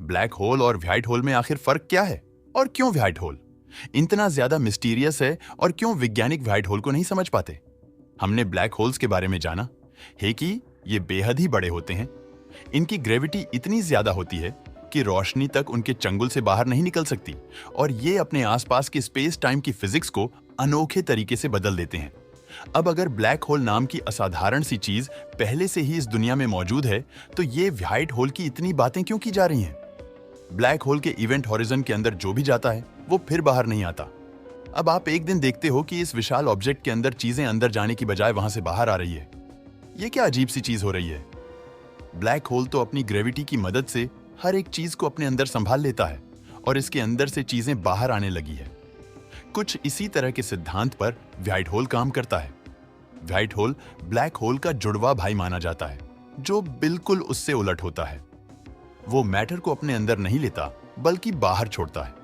Black hole और white hole में आखिर फर्क क्या है और क्यों व्हाइट होल इतना ज्यादा मिस्टीरियस है और क्यों वैज्ञानिक व्हाइट होल को नहीं समझ पाते। हमने ब्लैक होल्स के बारे में जाना है कि ये बेहद ही बड़े होते हैं। इनकी ग्रेविटी इतनी ज्यादा होती है कि रोशनी तक उनके चंगुल से बाहर नहीं निकल सकती और ये अपने आसपास के स्पेस टाइम की फिजिक्स को अनोखे तरीके से बदल देते हैं। अब अगर ब्लैक होल नाम की असाधारण सी चीज पहले से ही इस दुनिया में मौजूद है तो ये व्हाइट होल की इतनी बातें क्यों की जा रही हैं? ब्लैक होल के इवेंट हॉरिजन के अंदर जो भी जाता है वो फिर बाहर नहीं आता। अब आप एक दिन देखते हो कि इस विशाल ऑब्जेक्ट के अंदर चीजें अंदर जाने की बजाय वहां से बाहर आ रही है। ये क्या अजीब सी चीज हो रही है? ब्लैक होल तो अपनी ग्रेविटी की मदद से हर एक चीज को अपने अंदर संभाल लेता है और इसके अंदर से चीजें बाहर आने लगी है। कुछ इसी तरह के सिद्धांत पर व्हाइट होल काम करता है। व्हाइट होल ब्लैक होल का जुड़वा भाई माना जाता है जो बिल्कुल उससे उलट होता है। वो मैटर को अपने अंदर नहीं लेता बल्कि बाहर छोड़ता है।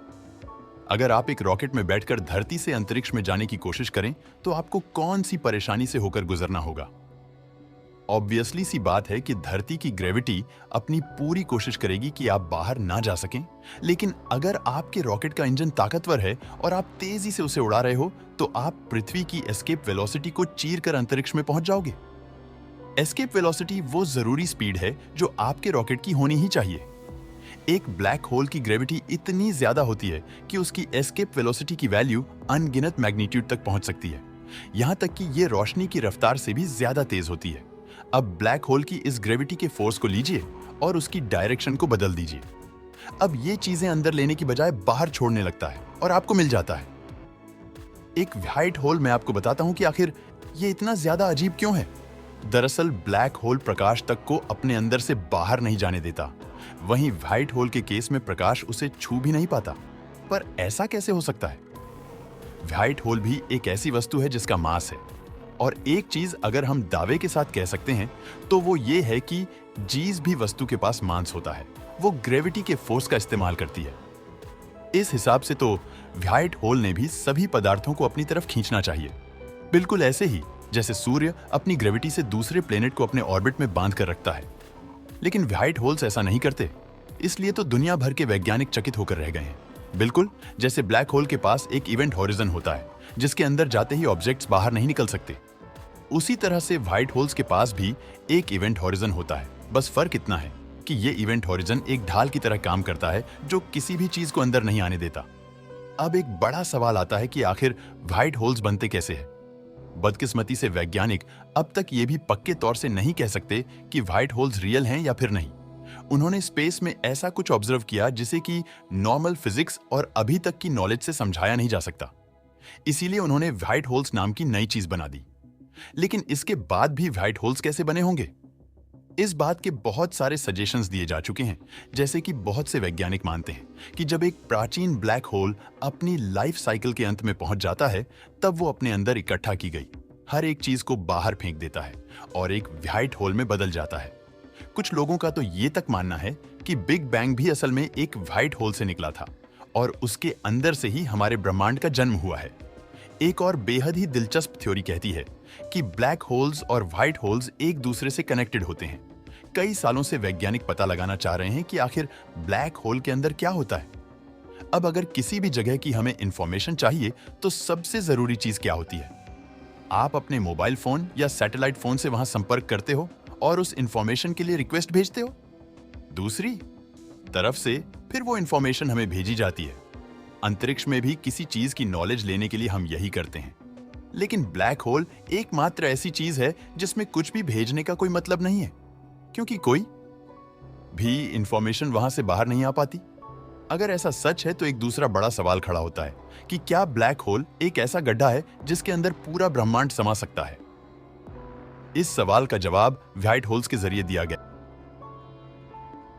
अगर आप एक रॉकेट में बैठकर धरती से अंतरिक्ष में जाने की कोशिश करें तो आपको कौन सी परेशानी से होकर गुजरना होगा? ऑब्वियसली सी बात है कि धरती की ग्रेविटी अपनी पूरी कोशिश करेगी कि आप बाहर ना जा सकें, लेकिन अगर आपके रॉकेट का इंजन ताकतवर है और आप तेजी से उसे उड़ा रहे हो तो आप पृथ्वी की एस्केप वेलोसिटी को चीरकर अंतरिक्ष में पहुंच जाओगे। एस्केप वेलोसिटी वो जरूरी स्पीड है जो आपके रॉकेट की होनी ही चाहिए। एक ब्लैक होल की ग्रेविटी इतनी ज्यादा होती है कि उसकी एस्केप वेलोसिटी की वैल्यू अनगिनत मैग्नीट्यूड तक पहुंच सकती है, यहां तक कि यह रोशनी की रफ्तार से भी ज्यादा तेज होती है। अब ब्लैक होल की इस ग्रेविटी के फोर्स को लीजिए और उसकी डायरेक्शन को बदल दीजिए। अब ये चीजें अंदर लेने की बजाय बाहर छोड़ने लगता है और आपको मिल जाता है एक व्हाइट होल। मैं आपको बताता हूं कि आखिर ये इतना ज्यादा अजीब क्यों है। दरअसल ब्लैक होल प्रकाश तक को अपने अंदर से बाहर नहीं जाने देता, वहीं व्हाइट होल के केस में प्रकाश उसे छू भी नहीं पाता। पर ऐसा कैसे हो सकता है? व्हाइट होल भी एक ऐसी वस्तु है जिसका मास है, और एक चीज अगर हम दावे के साथ कह सकते हैं तो वो ये है कि जिस भी वस्तु के पास मास होता है वो ग्रेविटी के फोर्स का इस्तेमाल करती है। इस हिसाब से तो व्हाइट होल ने भी सभी पदार्थों को अपनी तरफ खींचना चाहिए, बिल्कुल ऐसे ही जैसे सूर्य अपनी ग्रेविटी से दूसरे प्लेनेट को अपने ऑर्बिट में बांध कर रखता है। लेकिन व्हाइट होल्स ऐसा नहीं करते, इसलिए तो दुनिया भर के वैज्ञानिक चकित होकर रह गए हैं। बिल्कुल जैसे ब्लैक होल के पास एक इवेंट हॉरिजन होता है जिसके अंदर जाते ही ऑब्जेक्ट्स बाहर नहीं निकल सकते, उसी तरह से व्हाइट होल्स के पास भी एक इवेंट हॉरिजन होता है। बस फर्क इतना है कि ये इवेंट हॉरिजन एक ढाल की तरह काम करता है जो किसी भी चीज को अंदर नहीं आने देता। अब एक बड़ा सवाल आता है कि आखिर व्हाइट होल्स बनते कैसे हैं? बदकिस्मती से वैज्ञानिक अब तक ये भी पक्के तौर से नहीं कह सकते कि व्हाइट होल्स रियल हैं या फिर नहीं। उन्होंने स्पेस में ऐसा कुछ ऑब्जर्व किया जिसे कि नॉर्मल फिजिक्स और अभी तक की नॉलेज से समझाया नहीं जा सकता। इसीलिए उन्होंने व्हाइट होल्स नाम की नई चीज बना दी। लेकिन इसके बाद भी व्हाइट होल्स कैसे बने होंगे? इस बात के बहुत सारे सजेशंस दिए जा चुके हैं, जैसे कि बहुत से वैज्ञानिक मानते हैं कि जब एक प्राचीन ब्लैक होल अपनी लाइफ साइकिल के अंत में पहुंच जाता है तब वो अपने अंदर इकट्ठा की गई हर एक चीज को बाहर फेंक देता है और एक व्हाइट होल में बदल जाता है। कुछ लोगों का तो ये तक मानना है कि बिग बैंग भी असल में एक व्हाइट होल से निकला था और उसके अंदर से ही हमारे ब्रह्मांड का जन्म हुआ है। एक और बेहद ही दिलचस्प थ्योरी कहती है कि ब्लैक होल्स और व्हाइट होल्स एक दूसरे से कनेक्टेड होते हैं। कई सालों से वैज्ञानिक पता लगाना चाह रहे हैं कि आखिर ब्लैक होल के अंदर क्या होता है। अब अगर किसी भी जगह की हमें इंफॉर्मेशन चाहिए तो सबसे जरूरी चीज क्या होती है? आप अपने मोबाइल फोन या सैटेलाइट फोन से वहां संपर्क करते हो और उस इंफॉर्मेशन के लिए रिक्वेस्ट भेजते हो। दूसरी तरफ से फिर वो इंफॉर्मेशन हमें भेजी जाती है। अंतरिक्ष में भी किसी चीज की नॉलेज लेने के लिए हम यही करते हैं। लेकिन ब्लैक होल एकमात्र ऐसी चीज है जिसमें कुछ भी भेजने का कोई मतलब नहीं है, क्योंकि कोई भी इंफॉर्मेशन वहां से बाहर नहीं आ पाती। अगर ऐसा सच है तो एक दूसरा बड़ा सवाल खड़ा होता है कि क्या ब्लैक होल एक ऐसा गड्ढा है जिसके अंदर पूरा ब्रह्मांड समा सकता है? इस सवाल का जवाब व्हाइट होल्स के जरिए दिया गया।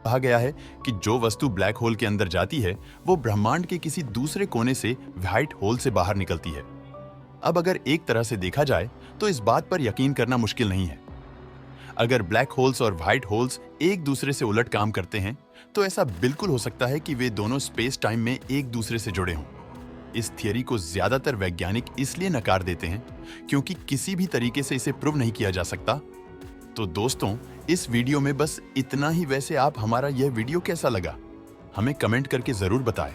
कहा गया है कि जो वस्तु ब्लैक होल के अंदर जाती है वो ब्रह्मांड के किसी दूसरे कोने से व्हाइट होल से बाहर निकलती है। अब अगर एक तरह से देखा जाए तो इस बात पर यकीन करना मुश्किल नहीं है। अगर ब्लैक होल्स और व्हाइट होल्स एक दूसरे से उलट काम करते हैं तो ऐसा बिल्कुल हो सकता है कि वे दोनों स्पेस टाइम में एक दूसरे से जुड़े हों। इस थियरी को ज्यादातर वैज्ञानिक इसलिए नकार देते हैं क्योंकि किसी भी तरीके से इसे प्रूव नहीं किया जा सकता। तो दोस्तों, इस वीडियो में बस इतना ही। वैसे आप हमारा यह वीडियो कैसा लगा हमें कमेंट करके जरूर बताएं।